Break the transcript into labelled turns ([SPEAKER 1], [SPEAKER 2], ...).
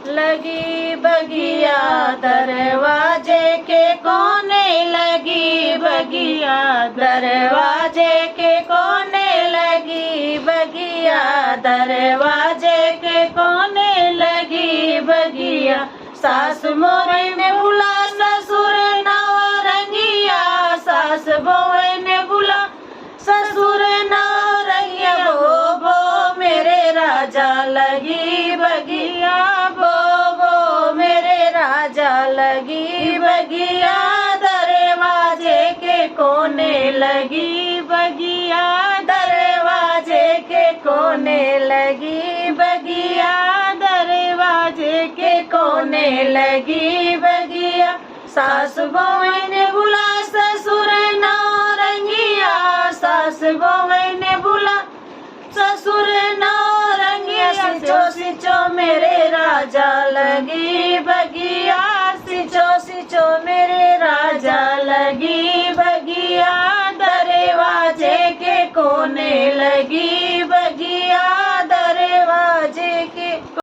[SPEAKER 1] लगी बगिया, दरवाजे के कोने लगी बगिया, दरवाजे के कोने लगी बगिया, दरवाजे के कोने लगी बगिया। सास मोरे ने बुला ससुर नौरंगिया, सास बोए ने बुला ससुर नौरंगिया। बो बो मेरे राजा लगी बगिया, बो बो मेरे राजा लगी बगिया, दरवाजे के कोने लगी बगिया, दरवाजे के कोने लगी बगिया, दरवाजे के कोने लगी बगिया। सास बहु ने बुला ससुर नौरंगिया, सास बहु ने बुला ससुर नौरंगिया। सिचो सिचो मेरे राजा लगी बगिया, सिचो सिचो मेरे राजा लगी बगिया, दरवाजे के कोने लगी